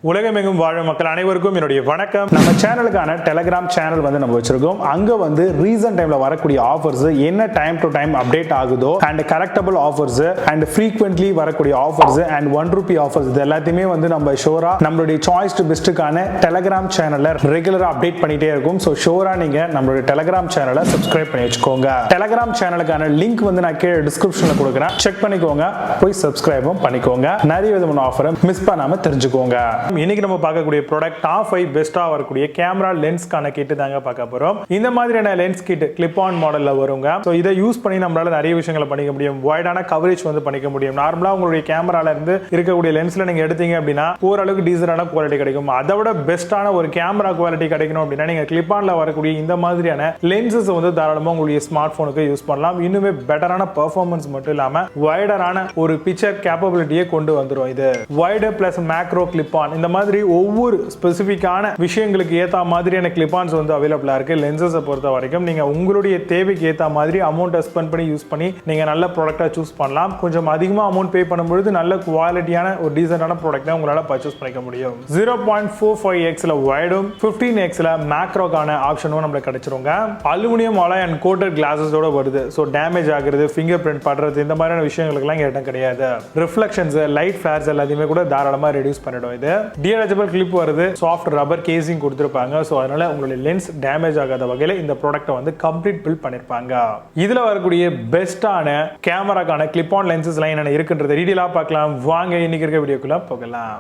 உலகமெங்கும் வாழும் மக்கள் அனைவருக்கும் என்னுடைய வணக்கம். நம்ம சேனலுக்கான டெலிகிராம் சேனல் நம்ம வச்சிருக்கோம். அங்க ரீசன்ட் டைம்ல வரக்கூடிய ஆஃபர்ஸ் என்ன டைம் டு டைம் அப்டேட் ஆகுதோ and correctable offers and frequently வரக்கூடிய ஆஃபர்ஸ் அண்ட் ₹1 ஆஃபர்ஸ் இது எல்லாத்தையுமே நம்ம ஷோரா நம்மளுடைய சாய்ஸ் டு பெஸ்ட்டுக்கான டெலிகிராம் சேனல்ல ரெகுலரா அப்டேட் பண்ணிட்டே இருக்கும். ஸோ ஷோரா நீங்க நம்மளுடைய டெலிகிராம் சேனலை சப்ஸ்கிரைப் பண்ணி வச்சுக்கோங்க. டெலிகிராம் சேனலுக்கான லிங்க் நான் கீழே டிஸ்கிரிப்ஷன்ல கொடுக்குறேன், செக் பண்ணிக்கோங்க, போய் சப்ஸ்கிரைபும் பண்ணிக்கோங்க. நிறைய விதமான ஆஃபரை மிஸ் பண்ணாம தெரிஞ்சுக்கோங்க. இன்னைக்கு நம்ம பார்க்கக்கூடிய ப்ராடக்ட் டாப் 5 பெஸ்டா வரக்கூடிய கேமரா லென்ஸ்க்கான கிட் தாங்க பார்க்க போறோம். இந்த மாதிரியான லென்ஸ் கிட் கிளிப் ஆன் மாடல்ல வருங்க. சோ இதை யூஸ் பண்ணி நம்மளால நிறைய விஷயங்களை பண்ணிக்க முடியும். வைடான கவரேஜ் பண்ணிக்க முடியும். நார்மலா உங்களுடைய கேமரால இருந்து இருக்கக்கூடிய லென்ஸ்ல நீங்க எடுத்தீங்க அப்படின்னா ஓரளவுக்கு டீசன்டான குவாலிட்டி கிடைக்கும். அதை விட பெஸ்டான ஒரு கேமரா குவாலிட்டி கிடைக்கணும் அப்படின்னா நீங்க கிளிப் ஆன்ல வரக்கூடிய இந்த மாதிரியான லென்சஸ் தாராளமா உங்களுடைய ஸ்மார்ட் போனுக்கு யூஸ் பண்ணலாம். இன்னுமே பெட்டரான பெர்ஃபார்மன்ஸ் மட்டும் இல்லாம வைடரான ஒரு பிக்சர் கேப்பபிலிட்டியை கொண்டு வந்துரும். இது wider plus macro clip on இந்த மாதிரி ஒவ்வொரு ஸ்பெசிபிக்கான விஷயங்களுக்கு ஏத்த மாதிரியான கிளிப் ஆன்ஸ் அவைலபிளா இருக்கு. லென்சஸ் பொறுத்த வரைக்கும் நீங்க உங்களுடைய தேவைக்கு ஏத்த மாதிரி அமௌண்ட் ஸ்பெண்ட் பண்ணி யூஸ் பண்ணி நீங்க நல்ல ப்ராடக்ட்டா சூஸ் பண்ணலாம். கொஞ்சம் அதிகமா அமௌண்ட் பே பண்ணும்போது நல்ல குவாலிட்டியான ஒரு டீசன்டான ப்ராடக்ட்டை உங்களால பர்ச்சேஸ் பண்ணிக்க முடியும். 0.45x வைடும் 15x மேக்ரோக்கான ஆப்ஷனும் நமக்கு கிடைச்சிருங்க. அலுமினியம் அலாய் அண்ட் கோட்டட் கிளாஸஸோட வருது. ஸோ டேமேஜ் ஆகுறது, ஃபிங்கர் பிரிண்ட் படுறது இந்த மாதிரியான விஷயங்களுக்குலாம் இடம் கிடையாது. ரிஃப்ளெக்ஷன்ஸ், லைட் ஃபிளேர்ஸ் எல்லாத்தையுமே கூட தாராளமா ரெடியூஸ் பண்ணிடும். இது டிஆர்எச்சபிள் கிளிப் வருது, சாஃப்ட் ரப்பர் கேசிங் கொடுத்திருப்பாங்க. சோ அதனால உங்களுடைய லென்ஸ் டேமேஜ் ஆகாத வகையில இந்த ப்ராடக்ட்டை கம்ப்ளீட் பில்ட் பண்ணிருப்பாங்க. இதுல வரக்கூடிய பெஸ்டான கேமராக்கான கிளிப் ஆன் லென்சஸ் எல்லாம் என்ன இருக்குன்றத டீடைலா பார்க்கலாம். வாங்க இன்னைக்கு இருக்க வீடியோக்குள்ள போகலாம்.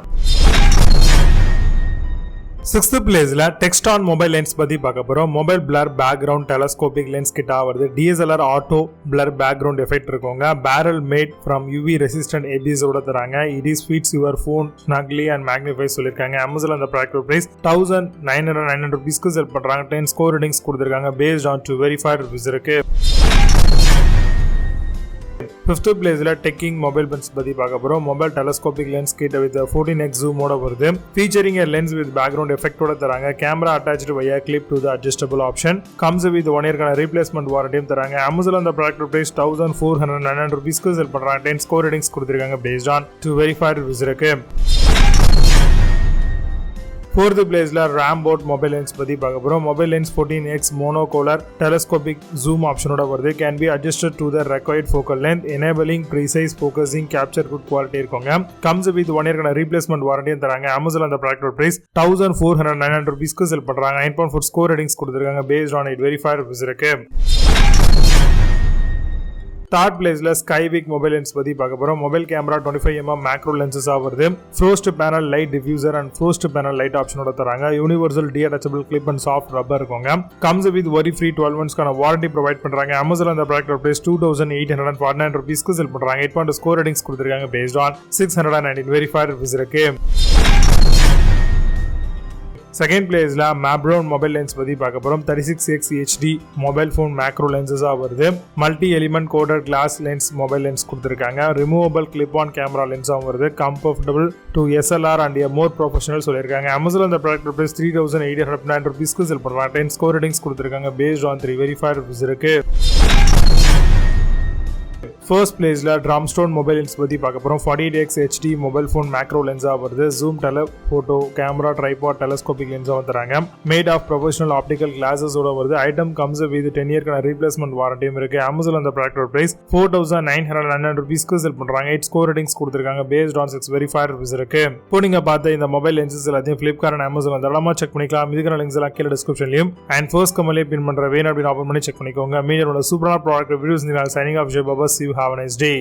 6th பிளேஸ்ல டெக்ஸ்ட் ஆன் மொபைல் லென்ஸ் பத்தி பார்க்க போறோம். Mobile blur background telescopic lens கிட்ட வருது. DSLR auto blur background effect இருக்குங்க. Barrel made from UV resistant ABS ஓட தராங்க. It is fits your phone snugly and magnify சொல்லிருக்காங்க. Amazon அந்த ப்ராடக்ட் பிரைஸ் $1900 செல் பண்றாங்க. 10 ஸ்கோர் ரேட்டிங்ஸ் கொடுத்திருக்காங்க. பேஸ்ட் ஆன் 2 வெரிஃபைட் ரிவ்யூஸ் இருக்கு. 5th பிளேஸ்ல டெக்கிங் மொபைல் பென்ஸ் பத்தி பார்க்க போறோம். Mobile telescopic lens kit with 14x zoom ஓட வருது. Featuring a lens with background effect ஓட தராங்க. Camera attached via clip to the adjustable option. comes with 1 year replacement warranty தராங்க. Amazon அந்த ப்ராடக்ட் பிரைஸ் $1499 செல் பண்றாங்க. 10 ஸ்கோர் ரேட்டிங்ஸ் கொடுத்திருக்காங்க. Based on 2 verified reviews இருக்கு. 4th பிளேஸ்ல ராம்போட் மொபைல் லென்ஸ் பத்தி பார்க்க போறோம். Mobile lens 14x monocular telescopic zoom ஆப்ஷனோட வருது. Can be adjusted to the required focal length, enabling precise focusing, capture good quality இருக்குங்க. comes with 1 year replacement warranty தராங்க. Amazon அந்த ப்ராடக்ட் பிரைஸ் $1499 செல் பண்றாங்க. 9.4 score ratings கொடுத்திருக்காங்க. Based on 8 verified reviews இருக்கு. 3rd பிளேஸ்ல ஸ்கைவிக் mobile lens பத்தி பார்க்க போறோம். Mobile camera 25mm macro lenses வருது. Frost panel light diffuser and frost panel light ஆப்ஷனோட தராங்க. Universal detachable clip and soft rubber இருக்குங்க. கம்ஸ் வித் வரி ஃப்ரீ 12 monthsக்கான வாரண்டி ப்ரொவைட் பண்றாங்க. Amazon அந்த ப்ராடக்ட் பிரைஸ் $2849 செல் பண்றாங்க. 8.2 ஸ்கோர் ரேட்டிங்ஸ் கொடுத்திருக்காங்க. Based on 619 verified reviews இருக்கு. 2nd பிளேஸ்ல மேப்ரோன் மொபைல் லென்ஸ் பத்தி பார்க்க போறோம். 36x HD mobile phone macro லென்சஸா வருது. Multi element coated glass lens mobile lens கொடுத்திருக்காங்க. ரிமூவபிள் கிளிப் ஆன் கேமரா லென்ஸாவும் வருது. Comfortable to SLR and more professional சொல்லியிருக்காங்க. Amazon அந்த ப்ராடக்ட் பிரைஸ் $3809 செல் பண்றாங்க. 10 ஸ்கோர் ரேட்டிங்ஸ் கொடுத்திருக்காங்க. பேஸ்ட் ஆன் 3 வெரிஃபைட் ரிவ்யூஸ் இருக்கு. 1st பிளேஸ்ல ட்ரம்ஸ்டோன் மொபைல் லென்ஸ் பத்தி பார்க்க போறோம். 48x HD mobile phone macro லென்ஸா வருது. Zoom telephoto camera tripod telescopic லென்ஸா தராங்க. Made of professional optical glasses ஓட வருது. Item comes with 10 year replacement வாரண்டியும் இருக்கு. Amazon அந்த ப்ராடக்ட் பிரைஸ் $4999 செல் பண்றாங்க. 8 ஸ்கோர் ரேட்டிங்ஸ் கொடுத்திருக்காங்க. பேஸ்ட் ஆன் 6 வெரிஃபைட் ரிவ்யூஸ் இருக்கு. இப்போ நீங்க பார்த்த இந்த மொபைல் லென்சஸ் எல்லாத்தையும் Flipkart and Amazon தாராளமா செக் பண்ணிக்கலாம். இதுக்கான லிங்க்ஸ் எல்லாம் கீழ டிஸ்கிரிப்ஷன்லயும் அண்ட் ஃபர்ஸ்ட் கமெண்ட்லயே பின் பண்ற வேணும் அப்படின்னு ஓபன் பண்ணி செக் பண்ணிக்கோங்க. மீடியாவோட சூப்பரான ப்ராடக்ட் ரிவ்யூஸ் நீங்க signing off J Baba. See you, have a nice day.